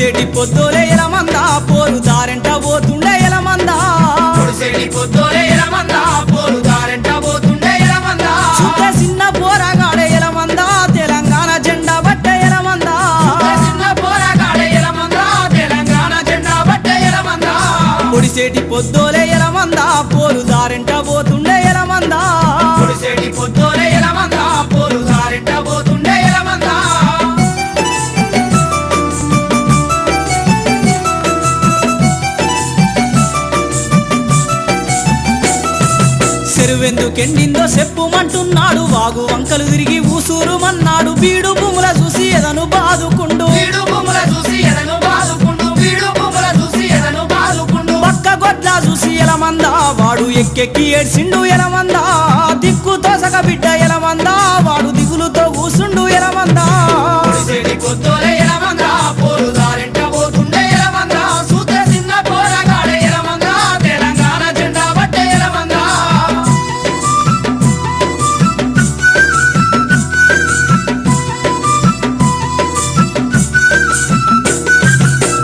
పొడిసేటి పొద్దోలే ఎలమందా పోరు దారెంట పోతుండే ఎలమందా పొడిసేటి పొద్దోలే ఎలమందా పోరు దారెంట పోతుండే ఎలమందా చూస్తే చిన్న పోరాగాడే ఎలమందా తెలంగాణ జెండా బట్టే ఎలమందా చిన్న పోరాగాడే ఎలమందా తెలంగాణ జెండా బట్టే ఎలమందా పొడిసేటి పొద్దోలే ఎలమందా పోరు దారెంట పోతుండే ఎలమందా పొడిసేటి పొద్దోలే ఎలమందా పోరు దారెంట పోతుండే ఎలమందా చెరువెందుకెండిందో చెప్పుమంటున్నాడు వాగు వంకలు తిరిగి ఊసూరుమన్నాడు బీడు భూముల చూసి ఎదను బాదుకుండు వీడు భూముల చూసి ఎదను బాదుకుండు వీడు భూముల చూసి ఎదను బాదుకుండు పక్క గొడ్ల చూసి ఎలమందా వాడు ఎక్కెక్కి ఏడ్చిండు ఎలమందా దిక్కు తోసక బిడ్డ ఎలమందా వాడు దిగులుతో కూసుండు ఎలమందా పొడిసేటి పొద్దోలే ఎలమందా పోరు దారెంట పోతుండే ఎలమందా సూత్ర చిన్న పోరాగాడే ఎలమందా తెలంగాణ జెండా బట్టే ఎలమందా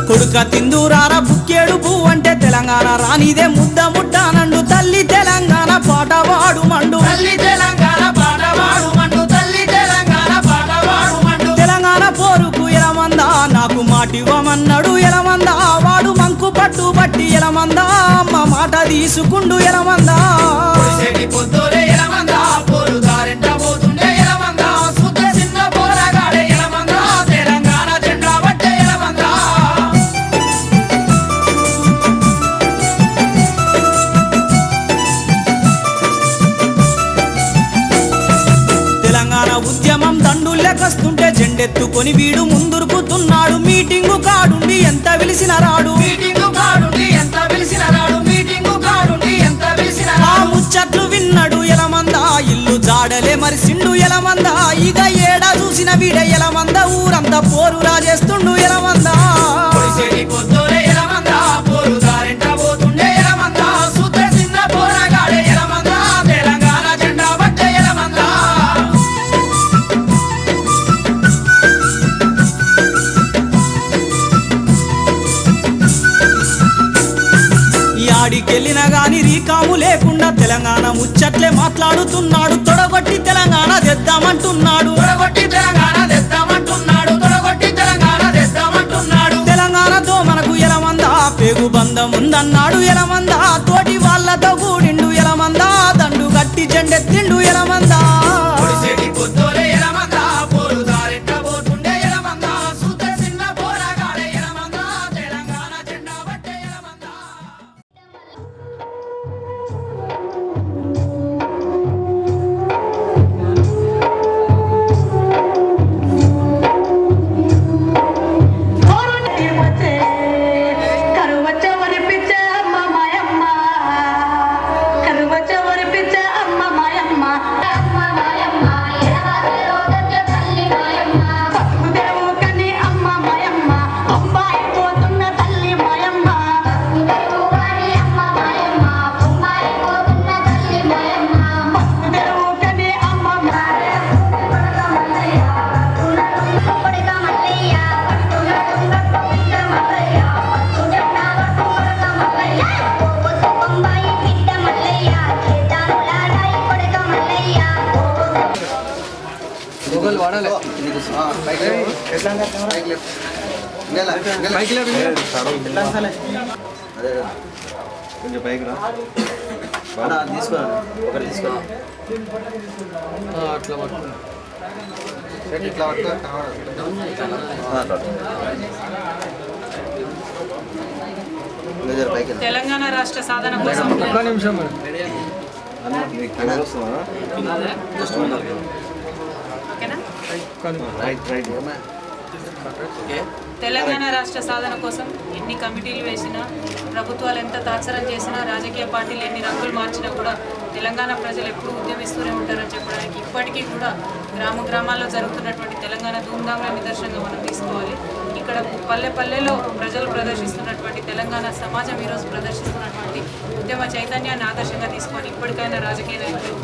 కొడుక తిందూరార బుక్కేడు పువ్వు అంటే తెలంగాణ రానిదే ముద్ద ముడ్డానండు తల్లి తెలంగాణ పాట వాడు మండు తల్లి తెలంగాణ పాటవాడు మండు తల్లి తెలంగాణ పాటవాడు మండు తెలంగాణ పోరుకు ఎలమందా నాకు మాటివ్వమన్నాడు ఎలమందా వాడు మంకు పట్టు బట్టి ఎలమందా అమ్మ మాట తీసుకుండు ఎలమందా పొడిసేటి పొద్దోలే ఎలమందా పోరు దారెంట పోతుండే ఎలమందా సూత్ర చిన్న పోరాగాడే ఎలమందా తెలంగాణ జెండా బట్టే ఎలమందా తెలంగాణ ఉద్యమం దండులెకొస్తుంటే జెండెత్తుకొని వీడు ముందురుకుతున్నాడు మీటింగు కాడుండి ఎంత పిలిచిన రాడు మీటింగు కాడుండి ఎంత పిలిచిన రాడు మీటింగు కాడుండి ఎంత పిలిచిన ఆ రాడు ముచ్చట్లు విన్నాడు ఎలమందా ఇల్లు జాడలే మరిసిండు ఎలమందా ఇక ఏడా చూసిన వీడ ఎలమందా ఊరంతా పోరు రాజేస్తుండు ఎలమందా పొడిసేటి పొద్దోలే ఎలమందా పోరు దారెంట పోతుండే ఎలమందా సూత్ర చిన్న పోరాగాడే ఎలమందా తెలంగాణ జెండా బట్టే ఎలమందా యాడికెళ్ళినా గాని రీకాము లేకుండా తెలంగాణ ముచ్చట్లే మాట్లాడుతున్నాడు తొడగొట్టి తెలంగాణ తెద్దామంటున్నాడు తొడగొట్టి తెలంగాణ తెద్దామంటున్నాడు తొడగొట్టి తెలంగాణ తెద్దామంటున్నాడు తెలంగాణతో మనకు ఎలమందా పేగు బంధం ఉందన్నాడు ఎలమందా తోటి వాళ్ళతో కూడిండు ఎలమందా దండు గట్టి జెండెత్తిండు ఎలమందా పొడిసేటి పొద్దోలే ఎలమందా పోరు దారెంట పోతుండే ఎలమందా సూత్ర చిన్న పోరాగాడే ఎలమందా తెలంగాణ జెండా బట్టే ఎలమందా కరువచ్చవరి పిచ్చ అమ్మ మాయమ్మ కరువచ్చవరి పిచ్చ అమ్మ మాయమ్మ అమ్మ మాయమ్మ ఎడవాసలో దచ్చ తల్లి మాయమ్మ పట్టుదెరువు కని అమ్మ మాయమ్మ అబ్బాయి పోతున్న తల్లి మాయమ్మ పట్టుదెరువు కని అమ్మ మాయమ్మ అబ్బాయి పోతున్న తల్లి మాయమ్మ పట్టుదెరువు కని అమ్మ మాయమ్మ కొడక మల్లయ్య పట్టుదెరువు కొడక మల్లయ్య పట్టుదెరువు కొడక మల్లయ్య ఓ బొంబాయి బిడ్డ మల్లయ్య చేతాను లాడాయి కొడక మల్లయ్య గూగుల్ వాడాలి కొంచెం పైకి రా తీసుకో ఒకటి తీసుకో అట్లా పట్టుకో. ఇట్లా పట్టుకో పైకి తెలంగాణ రాష్ట్ర సాధన కోసం ఒక్క నిమిషం మరి. జస్ట్ ఓకేనా? రైట్ రైట్ తెలంగాణ రాష్ట్ర సాధన కోసం ఎన్ని కమిటీలు వేసినా ప్రభుత్వాలు ఎంత తాత్సరం చేసినా రాజకీయ పార్టీలు ఎన్ని రంగులు మార్చినా కూడా తెలంగాణ ప్రజలు ఎప్పుడూ ఉద్యమిస్తూనే ఉంటారని చెప్పడానికి ఇప్పటికీ కూడా గ్రామాల్లో జరుగుతున్నటువంటి తెలంగాణ ధూమ్ధాంల నిదర్శనంగా మనం తీసుకోవాలి. ఇక్కడ పల్లె పల్లెలో ప్రజలు ప్రదర్శిస్తున్నటువంటి తెలంగాణ సమాజం ఈరోజు ప్రదర్శిస్తున్నటువంటి ఉద్యమ చైతన్యాన్ని ఆదర్శంగా తీసుకొని ఇప్పటికైనా రాజకీయ నాయకులు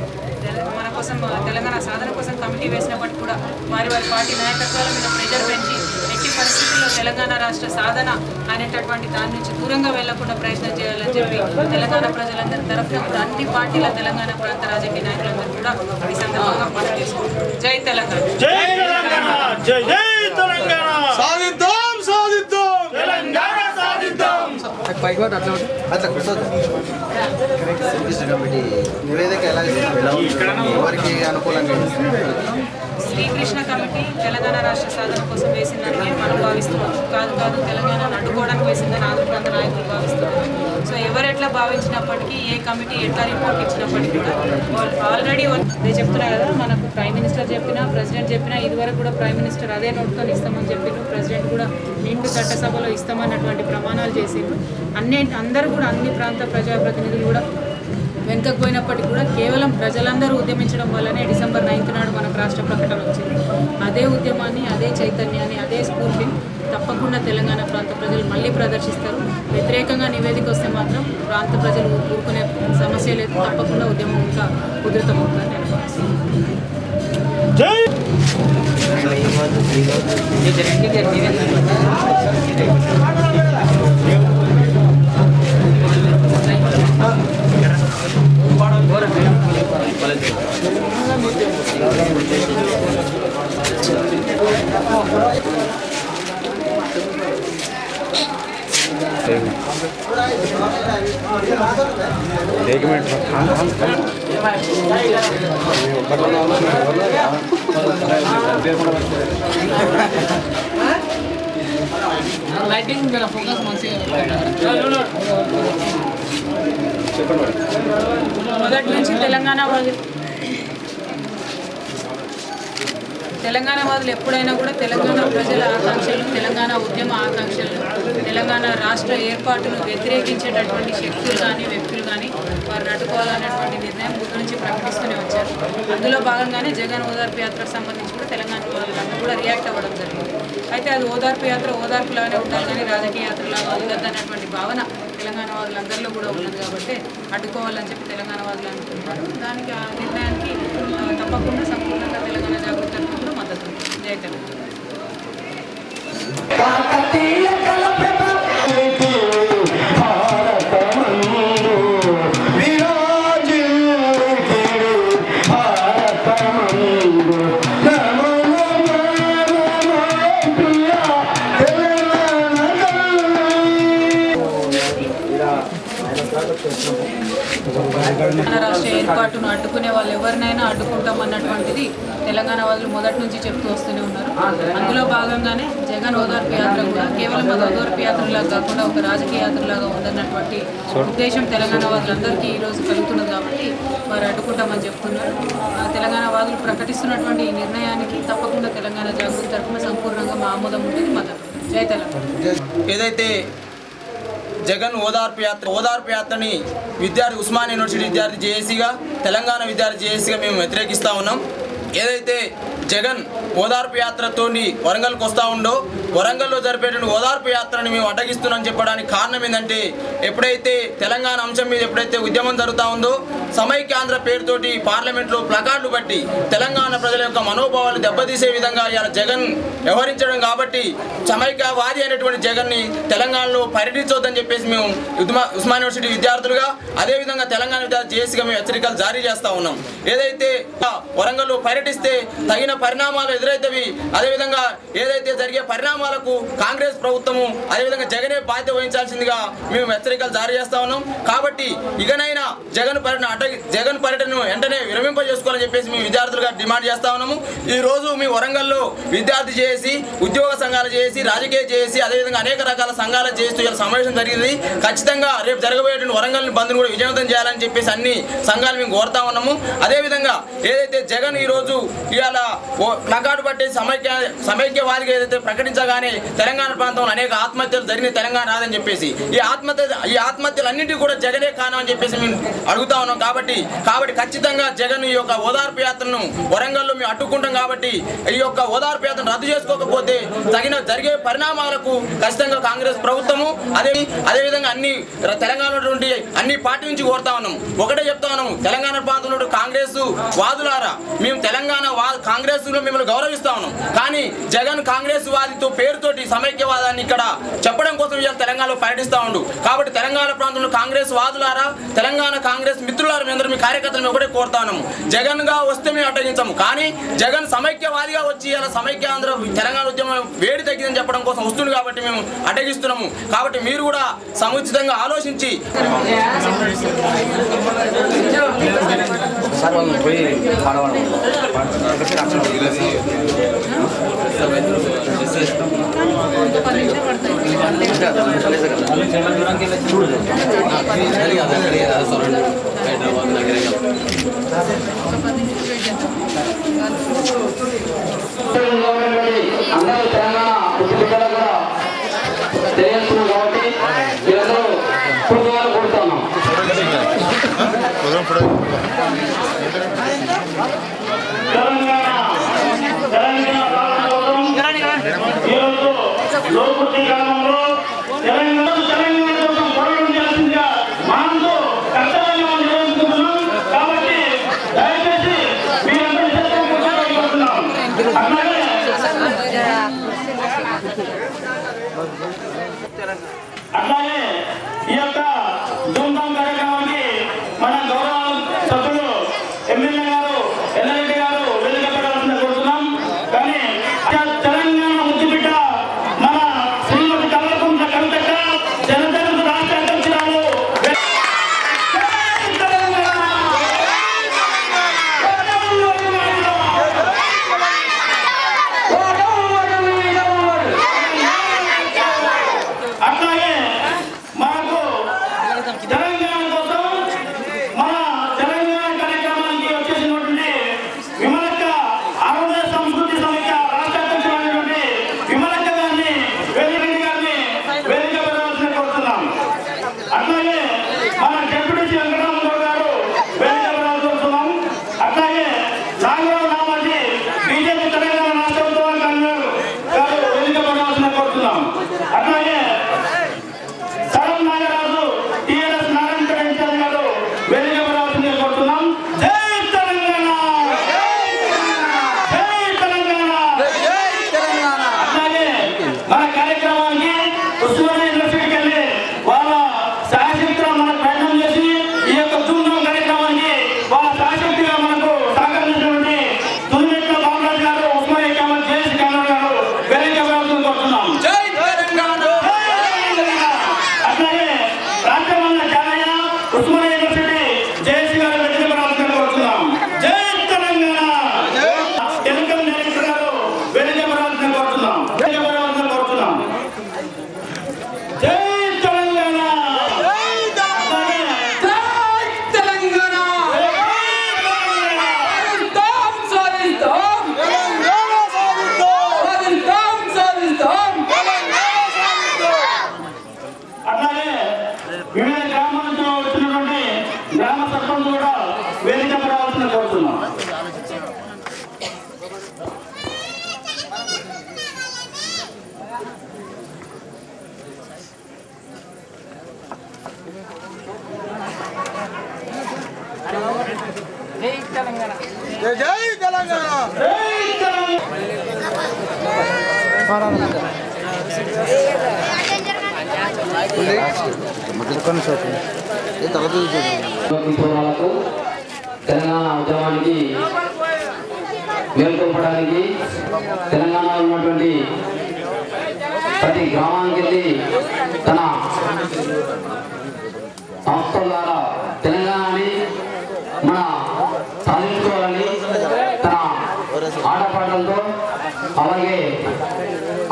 మన కోసం తెలంగాణ సాధన కోసం కమిటీ వేసినప్పటికీ కూడా వారి పార్టీ నాయకత్వాల మీద ప్రెజర్ పెంచి ఎట్టి పరిస్థితుల్లో భవిష్యత్తులో తెలంగాణ రాష్ట్ర సాధన అనేటటువంటి దాని నుంచి దూరంగా వెళ్లకుండా ప్రయత్నం చేయాలని చెప్పి తెలంగాణ ప్రజలందరి తరఫున కూడా అన్ని పార్టీల తెలంగాణ ప్రాంత రాజకీయ నాయకులందరూ కూడా ఈ సందర్భంగా మనం చేసుకుంటున్నారు. జై తెలంగాణ. జై తెలంగాణ. జై జై తెలంగాణ. సాధిద్దాం సాధిద్దాం తెలంగాణ సాధిద్దాం. అట్లా కూర్చోద్దాం. శ్రీకృష్ణ కమిటీ నివేదిక ఎలా ఎవరికి అనుకూలంగా శ్రీకృష్ణ కమిటీ తెలంగాణ రాష్ట్ర సాధన కోసం వేసిందని మనం భావిస్తున్నాం. కాదు తెలంగాణను అడ్డుకోవడానికి వేసిందని ఆంధ్ర ప్రాంత నాయకులు భావిస్తున్నారు. సో ఎవరెట్లా భావించినప్పటికీ ఏ కమిటీ ఎట్లా రిపోర్ట్ ఇచ్చినప్పటికీ కూడా వాళ్ళు ఆల్రెడీ నేను చెప్తున్నా కదా, మనకు ప్రైమ్ మినిస్టర్ చెప్పినా ప్రెసిడెంట్ చెప్పినా ఇదివరకు కూడా ప్రైమ్ మినిస్టర్ అదే నోట్తో ఇస్తామని చెప్పిండ్రు, ప్రెసిడెంట్ కూడా నిండు చట్టసభలో ఇస్తామన్నటువంటి ప్రమాణాలు చేసిండ్రు. అందరూ కూడా అన్ని ప్రాంత ప్రజాప్రతినిధులు కూడా వెనుకకు పోయినప్పటికీ కూడా కేవలం ప్రజలందరూ ఉద్యమించడం వల్లనే డిసెంబర్ 9th నాడు మనకు రాష్ట్ర ప్రకటన వచ్చింది. అదే ఉద్యమాన్ని, అదే చైతన్యాన్ని, అదే స్ఫూర్తిని తప్పకుండా తెలంగాణ ప్రాంత ప్రజలు మళ్ళీ ప్రదర్శిస్తారు. వ్యతిరేకంగా నివేదిక వస్తే మాత్రం ప్రాంత ప్రజలు ఊరుకునే సమస్య లేదు. తప్పకుండా ఉద్యమం ఇంకా ఉధృతమవుతుందని నేను భావిస్తున్నాను. एक मिनट లైటింగ్ ఫోకస్ మంచిగా మొదటి నుంచి తెలంగాణ వాదులు ఎప్పుడైనా కూడా తెలంగాణ ప్రజల ఆకాంక్షలు, తెలంగాణ ఉద్యమ ఆకాంక్షలు, తెలంగాణ రాష్ట్ర ఏర్పాటును వ్యతిరేకించేటటువంటి శక్తులు కానీ వ్యక్తులు కానీ వారిని అడ్డుకోవాలనేటువంటి నిర్ణయం ముందు నుంచి ప్రకటిస్తూనే వచ్చారు. అందులో భాగంగానే జగన్ ఓదార్పు యాత్రకు సంబంధించి కూడా తెలంగాణ వాళ్ళందరూ కూడా రియాక్ట్ అవ్వడం జరిగింది. అయితే అది ఓదార్పు యాత్ర ఓదార్పులాగానే ఉండాలి కానీ రాజకీయ యాత్రలాగా ఉండదన్నటువంటి భావన తెలంగాణ వాళ్ళందరిలో కూడా ఉన్నది కాబట్టి అడ్డుకోవాలని చెప్పి తెలంగాణ వాళ్ళు అనుకుంటున్నారు. దానికి ఆ నిర్ణయానికి తప్పకుండా సంపూర్ణంగా తెలంగాణ జాగృతి కూడా మద్దతు. జై తెలంగాణ. తెలంగాణ రాష్ట్ర ఏర్పాటును అడ్డుకునే వాళ్ళు ఎవరినైనా అడ్డుకుంటామన్నటువంటిది తెలంగాణ వాళ్ళు మొదటి నుంచి చెప్తూ వస్తూనే ఉన్నారు. అందులో భాగంగానే జగన్ ఓదార్పు యాత్ర కూడా కేవలం అది ఓదార్పు యాత్రలాగా కాకుండా ఒక రాజకీయ యాత్రలాగా ఉందన్నటువంటి ఉద్దేశం తెలంగాణ వాళ్ళందరికీ ఈరోజు కలుగుతున్నది కాబట్టి వారు అడ్డుకుంటామని చెప్తున్నారు. తెలంగాణ వాదులు ప్రకటిస్తున్నటువంటి ఈ నిర్ణయానికి తప్పకుండా తెలంగాణ జాగృతి తరఫున సంపూర్ణంగా మా ఆమోదం ఉంటుంది. మద్దతు. జై తెలంగాణ. ఏదైతే జగన్ ఓదార్పు యాత్రని ఉస్మానియా యూనివర్సిటీ విద్యార్థి జేఏసీగా, తెలంగాణ విద్యార్థి జేఏసీగా మేము వ్యతిరేకిస్తూ ఉన్నాం. ఏదైతే జగన్ ఓదార్పు యాత్రతో వరంగల్కి వస్తూ ఉండో వరంగల్లో జరిపేటువంటి ఓదార్పు యాత్రని మేము అడ్డగిస్తున్నామని చెప్పడానికి కారణం ఏంటంటే, ఎప్పుడైతే తెలంగాణ అంశం మీద ఎప్పుడైతే ఉద్యమం జరుగుతూ ఉందో సమైక్యాంధ్ర పేరుతోటి పార్లమెంట్లో ప్లకార్డులు బట్టి తెలంగాణ ప్రజల యొక్క మనోభావాలు దెబ్బతీసే విధంగా ఇవాళ జగన్ వ్యవహరించడం కాబట్టి సమైక్యవాది అయినటువంటి జగన్ని తెలంగాణలో పర్యటించవద్దని చెప్పేసి మేము ఉస్మానియా యూనివర్సిటీ విద్యార్థులుగా అదేవిధంగా తెలంగాణ విద్యార్థి జేఏసీగా మేము హెచ్చరికలు జారీ చేస్తూ ఉన్నాం. ఏదైతే వరంగల్లో పర్యటిస్తే తగిన పరిణామాలు ఎదురైతవి, అదేవిధంగా ఏదైతే జరిగే పరిణామాలకు కాంగ్రెస్ ప్రభుత్వము అదేవిధంగా జగనే బాధ్యత వహించాల్సిందిగా మేము హెచ్చరికలు జారీ చేస్తా ఉన్నాం. కాబట్టి ఇకనైనా జగన్ పర్యటనను వెంటనే విరమింపజేసుకోవాలని చెప్పేసి మేము విద్యార్థులుగా డిమాండ్ చేస్తా ఉన్నాము. ఈ రోజు మీ వరంగల్లో విద్యార్థి చేసి, ఉద్యోగ సంఘాలు చేసి, రాజకీయ చేసి, అదేవిధంగా అనేక రకాల సంఘాలు చేస్తూ ఇలా సమావేశం జరిగింది. ఖచ్చితంగా రేపు జరగబోయేటువంటి వరంగల్ బంద్ను కూడా విజయవంతం చేయాలని చెప్పేసి అన్ని సంఘాలు మేము కోరుతా ఉన్నాము. అదేవిధంగా ఏదైతే జగన్ ఈరోజు ఇవాళ ప్లకార్డు పట్టి సమైక్యవాదిగా ఏదైతే ప్రకటించగానే తెలంగాణ ప్రాంతంలో అనేక ఆత్మహత్యలు జరిగిన తెలంగాణ రాదని చెప్పేసి ఈ ఆత్మహత్యలన్నింటినీ కూడా జగనే కానని చెప్పేసి మేము అడుగుతా ఉన్నాం. కాబట్టి ఖచ్చితంగా జగన్ ఈ యొక్క ఓదార్పు యాత్రను వరంగల్లో మేము అడ్డుకుంటాం. కాబట్టి ఈ యొక్క ఓదార్పు యాత్రను రద్దు చేసుకోకపోతే తగిన జరిగే పరిణామాలకు ఖచ్చితంగా కాంగ్రెస్ ప్రభుత్వము అదేవిధంగా తెలంగాణలో అన్ని పార్టీ నుంచి కోరుతా ఉన్నాం. ఒకటే చెప్తా ఉన్నాము, తెలంగాణ ప్రాంతంలో కాంగ్రెస్ వాదులారా, మేము తెలంగాణ కాంగ్రెస్ లో మిమ్మల్ని గౌరవిస్తా ఉన్నాం, కానీ జగన్ కాంగ్రెస్ వాదితో పేరుతోటి సమైక్యవాదాన్ని ఇక్కడ చెప్పడం కోసం ఇవాళ తెలంగాణలో పర్యటిస్తూ ఉండు. కాబట్టి తెలంగాణ ప్రాంతంలో కాంగ్రెస్ వాదులారా, తెలంగాణ కాంగ్రెస్ మిత్రులారా, మీ అందరూ మీ కార్యకర్తలు ఒకటే కోరుతా ఉన్నాము, జగన్ గా వస్తే మేము అడ్డగించాము, కానీ జగన్ సమైక్యవాదిగా వచ్చి ఇలా సమైక్య ఆంధ్ర తెలంగాణ ఉద్యమం వేడి తగ్గిందని చెప్పడం కోసం వస్తుంది కాబట్టి మేము అడ్డగిస్తున్నాము. కాబట్టి మీరు కూడా సముచితంగా ఆలోచించి అందరూ తెలంగాణ ఉద్యోగులు కూడా తెలియజేస్తున్నాం కాబట్టి వీళ్ళందరూ పూర్తిగా కోరుతున్నాం. లోకృతి గ్రామంలో తెలంగాణ కోసం పోరాటం చేయాల్సిందిగా మనతో కర్తవ్యం నిర్వహించుకుంటున్నాం. కాబట్టి దయచేసి మీరందరూ కోరుతున్నాం. అట్లాగే ఈ యొక్క ధూమ్ధామ్ కార్యక్రమానికి మన గౌరవ సభ్యులు ఎమ్మెల్యే గారు ఎల్లారెడ్డి గారు వేదిక పెట్టాల్సిందిగా కోరుతున్నాం. కానీ తెలంగాణ ముద్దుబిడ్డ మన శ్రీమతి కల్వకుంట్ల కవితక్క జనజన రాష్ట్ర అధ్యక్షురాలు అట్లాగే మనకు తెలంగాణ కోసం మన తెలంగాణ కార్యక్రమానికి వచ్చేసినటువంటి విమలక్క ఆరోగ్య సంస్కృతి సమైక్య రాష్ట్ర అధ్యక్షులైనటువంటి విమలక్క గారిని వేదిరెడ్డి గారిని వేదిక పెట్టాల్సిన కోరుతున్నాం. అట్లాగే మన డిప్యూటీ వెంకటరామరావు గారు వేదిక పెట్టాల్సి కోరుతున్నాం. అట్లాగే నాగరావు రామాజీ బీజేపీ తెలంగాణ రాష్ట్ర ఉద్యోగ కన్వీనర్ గారు వేదిక పెట్టాల్సిన కోరుతున్నాం. అట్లాగే సరం నాగరాజు టిఆర్ఎస్ నారాయణ ఇన్ఛార్జ్ గారు వేదిక పెట్టాల్సిందిగా కోరుతున్నాం. జై తెలంగాణ, జై తెలంగాణ. అట్లాగే మన కార్యక్రమానికి ఉస్మానియా యూనివర్సిటీకి వెళ్ళి వాళ్ళ శాయశక్తిగా మనకు ప్రయత్నం చేసి ఈ యొక్క ధూమ్ధామ్ కార్యక్రమానికి వాళ్ళ శాయశక్తిగా మనకు సహకరించినటువంటి తులిమెట్ల బాలరాజు గారు, ఉస్మానియా క్యాంపస్ జేఏసీ కన్వీనర్ గారు వేదిక పెట్టాల్సిందిగా కోరుతున్నాం. అట్లాగే రాజ్యమల్ల జానయ్య ఉస్మానియా యూనివర్సిటీ జేఏసీ గారు వేదిక పెట్టాల్సిందిగా కోరుతున్నాం. జై తెలంగాణ. ఎన్నికల డైరెక్టర్ గారు వేదిక పెట్టాల్సిందిగా కోరుతున్నాం. వేదిక పెట్టాల్సిందిగా కోరుతున్నాం. జై తెలంగాణ. అట్లాగే అట్లాగే వివిధ గ్రామాల నుంచి వచ్చినటువంటి గ్రామ సర్పంచ్ కూడా వేదిక పెట్టాల్సిందిగా కోరుతున్నాం. మిత్రులకు తెలంగాణ ఉద్యమానికి మేల్కొల్పడానికి తెలంగాణలో ఉన్నటువంటి ప్రతి గ్రామానికి వెళ్ళి తన సంస్థల ద్వారా తెలంగాణని మన సాధించుకోవాలని తన ఆటపాటలతో, అలాగే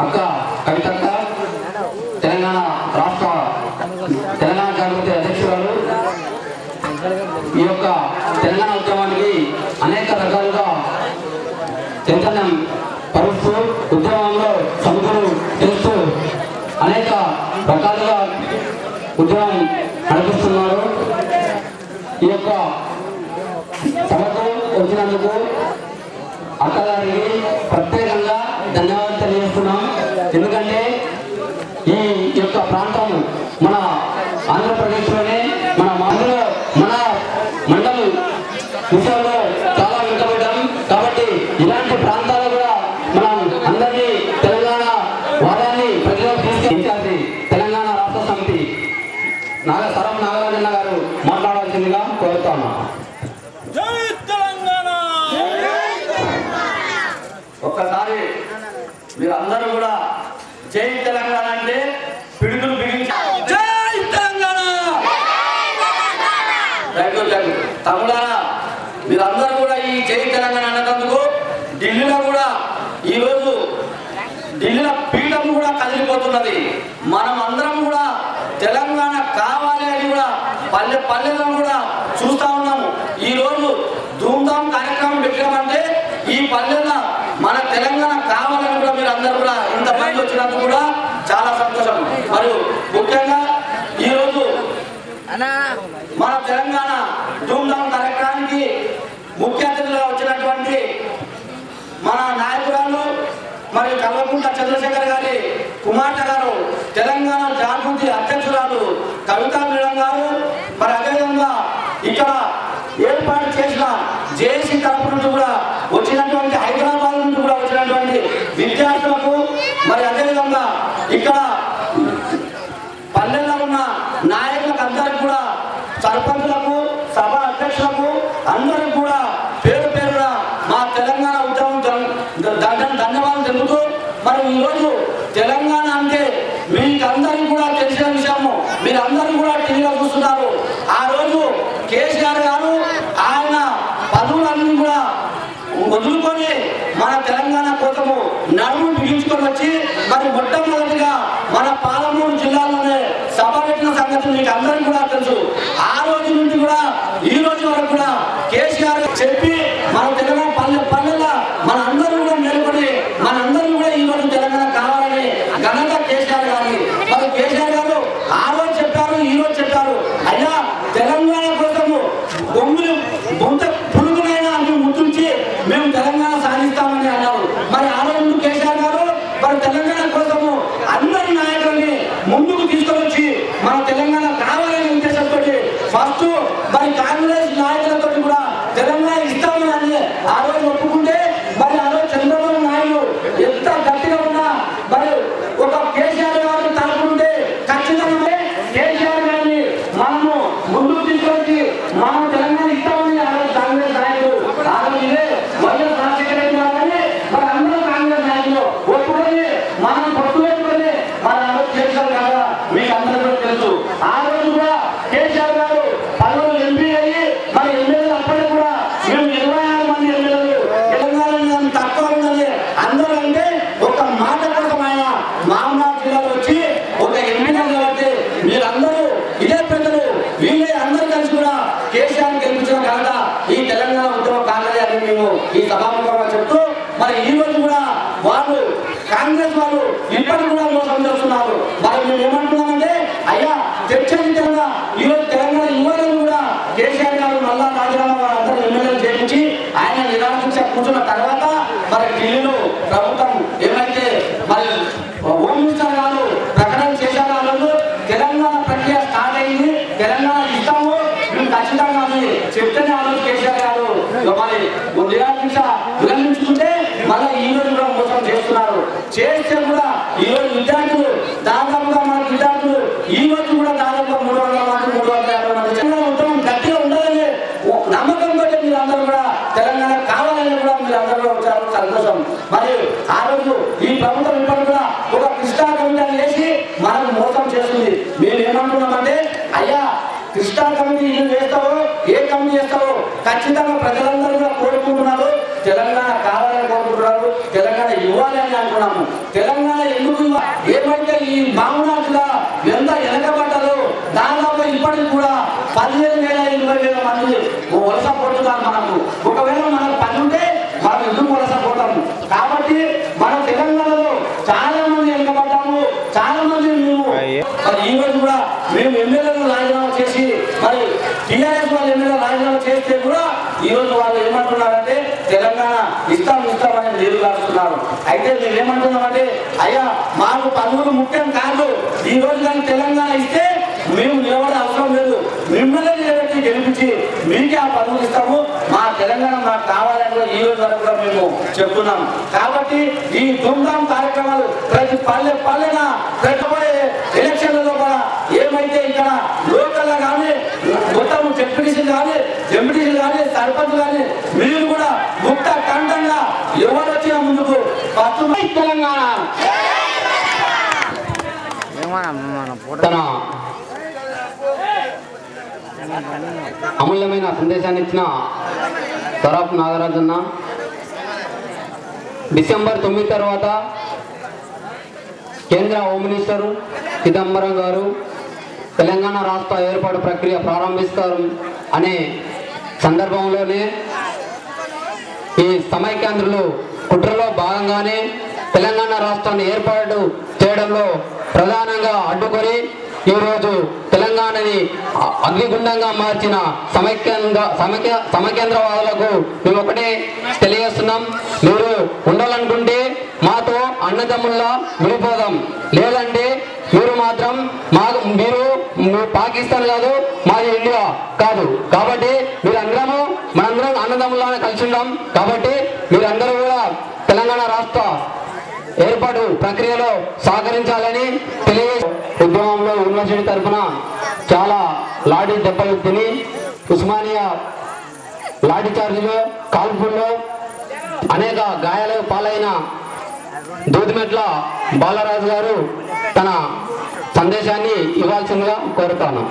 అక్క కవితక్క తెలంగాణ రాష్ట్ర తెలంగాణ జాగృతి అధ్యక్షురాలు ఈ యొక్క తెలంగాణ ఉద్యమానికి అనేక రకాలుగా చైతన్యం పరుస్తూ ఉద్యమంలో సముద్రం చేస్తూ అనేక రకాలుగా ఉద్యమం నడిపిస్తున్నారు. ఈ యొక్క సభకు వచ్చినందుకు అక్కగారికి ప్రత్యేకంగా ధన్యవాదాలు తెలియజేస్తున్నాం. ఎందుకంటే ఈ యొక్క ప్రాంతం మన ఆంధ్రప్రదేశ్లోనే మన మండల విషయంలో అందరూ కూడా జై తెలంగాణ అంటే పిడుగులు బిగించారు. జై తెలంగాణ. తమ్ముడారా మీరందరూ కూడా ఈ జై తెలంగాణ అన్నదందుకు ఢిల్లీలో కూడా ఈరోజు ఢిల్లీలో పీఠం కూడా కదిలిపోతున్నది. మనం అందరం కూడా తెలంగాణ కావాలి అని కూడా పల్లె పల్లెలో కూడా చూస్తా ఉన్నాము. ఈరోజు ధూమ్ధాం కార్యక్రమం పెట్టామంటే ఈ పల్లెల్లో మన తెలంగాణ కావాలని కూడా మీరు అందరూ కూడా ఇంతమంది వచ్చినందుకు కూడా చాలా సంతోషం. మరియు ముఖ్యంగా ఈరోజు మన తెలంగాణ ధూమ్ధాం కార్యక్రమానికి ముఖ్య అతిథులుగా వచ్చినటువంటి మన నాయకురాలు మరియు కల్వకుంట్ల చంద్రశేఖర్ గారి కుమార్తె గారు, తెలంగాణ జాగృతి అధ్యక్షురాలు కవితా మేడం గారు, మరి అదేవిధంగా ఇక్కడ ఏర్పాటు చేసిన జేఏసీ తరపు నుండి కూడా వచ్చినటువంటి హైదరాబాద్ నుండి కూడా వచ్చినటువంటి విద్యార్థులకు, మరి అదేవిధంగా ఇక్కడ పల్లెల్లో ఉన్న నాయకులకు అందరికి కూడా, సర్పంచులకు, సభ అధ్యక్షులకు అందరికి కూడా పేరు పేరున మా తెలంగాణ ఉద్యమం ధన్యవాదాలు తెలుపుతూ, మరి ఈరోజు తెలంగాణ అంటే మీకందరికీ కూడా తెలిసిన విషయము. మీరందరూ కూడా టీవీలో చూస్తున్నారు. ఆ రోజు కేసీఆర్ గారు ఆయన పదవులన్నీ కూడా వదులుకొని మన తెలంగాణ కోసము నడుము బిగించుకొని వచ్చి మరి మొట్టమొదటిగా మన పాలమూరు జిల్లాలోనే సభ పెట్టిన సంగతి మీకు అందరికీ కూడా తెలుసు. ఆ రోజు నుండి కూడా ఈ రోజు వరకు కూడా కేసీఆర్ చెప్పి మన తెలంగాణ పల్లెల్లో మన అందరూ కూడా మేలుకొని మనందరూ కూడా ఈ రోజు తెలంగాణ కావాలని ఘనంగా కేసీఆర్ గారు, మరి కేసీఆర్ గారు ఆ రోజు చెప్పారు, ఈ రోజు చెప్పారు, అయ్యా తెలంగాణ కోసము బొంత పురుగునైనా మేము ముట్టించి మేము తెలంగాణ సాధిస్తామని అన్నారు. మరి ఆ రోజు కేసీఆర్ గారు మరి తెలంగాణ కోసము అందరి నాయకుల్ని ముందుకు తీసుకొని వచ్చి మన తెలంగాణ కావాలనే ఉద్దేశంతో ఫస్ట్ మరి కాంగ్రెస్ నాయకులతో కూడా తెలంగాణ ఇస్తామని ఆ రోజు ఒప్పుకుంటే, మరి ఆ రోజు చంద్రబాబు నాయుడు ఎంత గట్టిగా ఉన్నా మరి ఒక కేసీఆర్ గారు తలుపుకుంటే ఖచ్చితంగా కేసీఆర్ గారిని మనము ముందుకు తీసుకొచ్చి మనం తెలంగాణ ఇస్తామని ఆ రోజు కాంగ్రెస్ నాయకులు ఆ రోజు ఇదే వైఎస్ రాజశేఖర రెడ్డి గారని మరి అందరూ కాంగ్రెస్ నాయకులు ఒప్పుకొని మనం పొత్తు పెట్టుకొని మరి ఆ రోజు చేశారు కదా మీకు అందరూ కూడా తెలుసు. ఆ రోజు కూడా కేసీఆర్ గారు 10 ఎంపీ అయ్యి మరి ఎమ్మెల్యేలు అప్పటికి కూడా మేము 26 మంది ఎమ్మెల్యేలు తెలంగాణ తక్కువ ఉందని అందరూ అంటే ఒక మాట కోసం ఆయన మామూలు జిల్లాలో వచ్చి ఒక ఎంపీ కాబట్టి మీరందరూ ఇదే పెద్దలు వీళ్ళే అందరూ కలిసి కూడా కేసీఆర్ గెలిపించిన ఘనత ఈ తెలంగాణ ఉద్యమ కాంగ్రెస్ అని మేము ఈ సభాముఖంగా చెప్తూ, మరి ఈ రోజు కూడా వాళ్ళు కాంగ్రెస్ వాళ్ళు ఇప్పటికి కూడా మోసం చేస్తున్నారు. మరి మేము ఏమంటున్నామంటే అయ్యా తెచ్చని తెలంగాణ ఈ రోజు తెలంగాణ యువతను కూడా కేసీఆర్ గారు మళ్ళా రాజీనామా వాళ్ళందరూ ఎమ్మెల్యేలు చేయించి ఆయన నిరాకరించ కూర్చున్న తర్వాత మరి ఢిల్లీలో ప్రభుత్వం ఏమైతే మరి హోమ్ మినిస్టర్ గారు ప్రకటన చేశారో ఆ రోజు తెలంగాణ ప్రక్రియ స్టార్ట్ అయింది, తెలంగాణ ఇస్తాము మేము ఖచ్చితంగా చెప్తేనే ఆ రోజు కేసీఆర్ గారు మరి విరమించుకుంటే మళ్ళీ ఈ రోజు కూడా మోసం చేస్తున్నారు. చేస్తే కూడా ఈ రోజు విద్యార్థులు దాదాపుగా మన విద్యార్థులు ఈ రోజు కూడా దాదాపుగా 300 మంది 350 మంది తెలంగాణ ఉద్యమం గట్టిగా ఉండాలని నమ్మకంతో మీరు అందరూ కూడా తెలంగాణ కావాలని కూడా మీరు అందరూ కూడా వచ్చారు. సంతోషం. మరి ఆ రోజు ఈ ప్రభుత్వం ఇప్పటికి కూడా ఒక కృష్ణా కమిటీ వేసి మనకు మోసం చేస్తుంది. మేము ఏమంటున్నామంటే అయ్యా కృష్ణా కమిటీ ఇల్లు వేస్తావో ఏ కమిటీ చేస్తావో ఖచ్చితంగా ప్రజలందరూ కూడా కోరుకుంటున్నారు, తెలంగాణ కావాలని కోరుకుంటున్నారు, తెలంగాణ ఇవ్వాలి అని అనుకున్నాము. తెలంగాణ ఎందుకు ఏమైతే ఈ మామూలు జిల్లా ఎంత వెనకబడ్డారో దాదాపు ఇప్పటికి కూడా 15,000-20,000 మంది వలస పోతున్నారు. మనకు ఒకవేళ మనకు పని ఉంటే మనం ఎందుకు వలస పోతాము. కాబట్టి మన తెలంగాణలో చాలా మంది వెనకబడ్డాము, చాలా మంది మేము మరి ఈ రోజు కూడా మేము ఎమ్మెల్యేలను రాజీనామా చేసి మరి టీఆర్ఎస్ వాళ్ళు ఎమ్మెల్యే రాజీనామా చేస్తే కూడా ఈ రోజు వాళ్ళు ఏమంటున్నారంటే తెలంగాణ ఇస్తామని నీరు కాస్తున్నారు. అయితే మేము ఏమంటున్నామంటే అయ్యా మాకు పదవులు ముఖ్యం కాదు, ఈ రోజు కానీ తెలంగాణ ఇస్తే మేము నిలబడే అవసరం లేదు, మిమ్మల్ని నిలబెట్టి గెలిపించి మీకే ఆ పదవులు ఇస్తాము, మా తెలంగాణ మాకు కావాలని కూడా ఈ రోజు వరకు కూడా మేము చెప్తున్నాం. కాబట్టి ఈ ధూమ్ధాం కార్యక్రమాలు ప్రతి పల్లెన పెట్టబోయే ఎలక్షన్లలో కూడా ఏమైతే ఇక్కడ లోకల్లో కానీ మొత్తం డిప్యూటీసీలు కానీ ఎంపీటీసీలు కానీ సర్పంచ్ కానీ మీరు కూడా ముక్త కంఠంగా ఎవరు వచ్చినా ముందుకు తెలంగాణ తన అమూల్యమైన సందేశాన్ని ఇచ్చిన తరాఫ్ నాగరాజన్న డిసెంబర్ 9 తర్వాత కేంద్ర హోమ్ మినిస్టర్ చిదంబరం గారు తెలంగాణ రాష్ట్ర ఏర్పాటు ప్రక్రియ ప్రారంభిస్తారు అనే సందర్భంలోనే ఈ సమైక్యాంధ్రులు కుట్రలో భాగంగానే తెలంగాణ రాష్ట్రాన్ని ఏర్పాటు చేయడంలో ప్రధానంగా అడ్డుకొని ఈరోజు తెలంగాణని అగ్నిగుండంగా మార్చిన సమైక్యాంధ్రవాదులకు మేము ఒకటే తెలియజేస్తున్నాం. మీరు ఉండాలనుకుంటే మాతో అన్నదమ్ముల్లా విడిపోదాం, లేదంటే మీరు మాత్రం మీరు పాకిస్తాన్ కాదు, మాది ఇండియా కాదు. కాబట్టి మనందరం అన్నదమ్ముల్లానే కలిసి ఉన్నాం. కాబట్టి మీరందరూ కూడా తెలంగాణ రాష్ట్ర ఏర్పాటు ప్రక్రియలో సహకరించాలని తెలియజేసి ఉద్యమంలో యూనివర్సిటీ తరఫున చాలా లాఠీ దెబ్బలు తిని ఉస్మానియా లాఠీ చార్జీలో కాల్పుల్లో అనేక గాయాలకు పాలైన దూదిమెట్ల బాలరాజు గారు తన సందేశాన్ని ఇవ్వాల్సిందిగా కోరుతాను.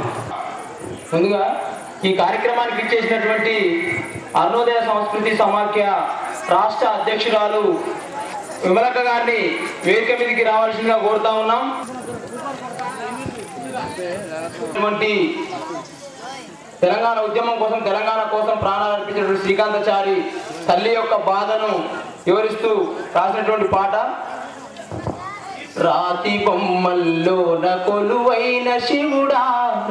ముందుగా ఈ కార్యక్రమానికి ఇచ్చేసినటువంటి అరుణోదయ సంస్కృతి సమాఖ్య రాష్ట్ర అధ్యక్షురాలు విమలక్క గారిని వేదిక మీదకి రావాల్సిందిగా కోరుతా ఉన్నాం. తెలంగాణ ఉద్యమం కోసం, తెలంగాణ కోసం ప్రాణాలు అర్పించినటువంటి శ్రీకాంతాచారి తల్లి యొక్క బాధను వివరిస్తూ రాసినటువంటి పాట. రాతి బొమ్మల్లోన కొలువైన శివుడా,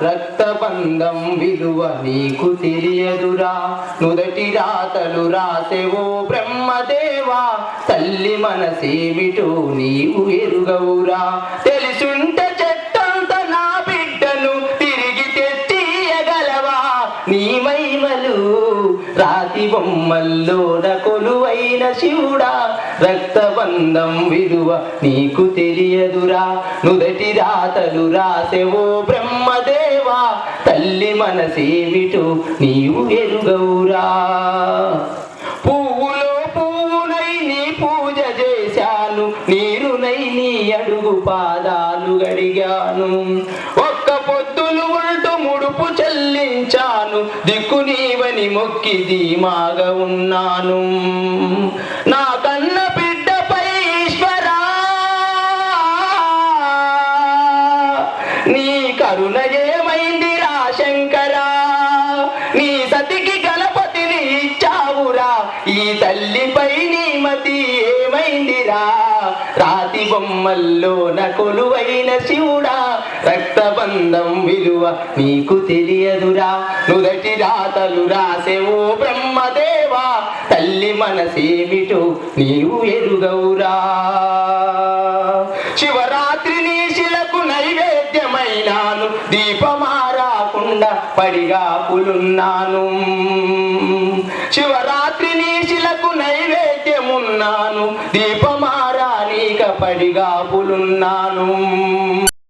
రక్తబంధం విలువ నీకు తెలియదురా, నుదటి రాతలు రాసేవో బ్రహ్మదేవా, తల్లి మనసేమిటో నీవు ఎరుగవురా, తెలిసుంటే చెట్టంత నా బిడ్డను తిరిగి తెచ్చియగలవా, నీ మహిమలు రాతి బొమ్మల్లోన కొలువైన శివుడా, రక్తబంధం విలువ నీకు తెలియదురా, నుదటి రాతలు రాసేవో బ్రహ్మదేవా, తల్లి మనసేమిటో నీవు ఎరుగవురా, పువ్వులో పువ్వునై నీ పూజ చేశాను, నీరునై నీ అడుగు పాదాలు గడిగాను, ఒక్క పొద్దులు ఉంటూ ముడుపు చెల్లించాను, దిక్కు నీవని మొక్కి ధీమాగా ఉన్నాను, నా కన్న బిడ్డపై ఈశ్వరా నీ కరుణ ఏమైందిరా శంకరా, నీ సతికి గణపతిని ఇచ్చావురా, ఈ తల్లిపై నీ మతి ఏమైందిరా, రాతి బొమ్మల్లోన కొలువైన శివుడా, రక్తబంధం విలువ నీకు తెలియదురా, నుదటి రాతలు రాసేవో బ్రహ్మదేవా, తల్లి మనసేమిటో నీవు ఎరుగవురా, శివరాత్రి నీ శిలకు నైవేద్యమైనాను, దీపమారాకుండా పడిగా పులున్నాను, శివరాత్రి నీ శిలకు నైవేద్యమున్నాను, దీపమారా నీక పడిగా పులున్నాను,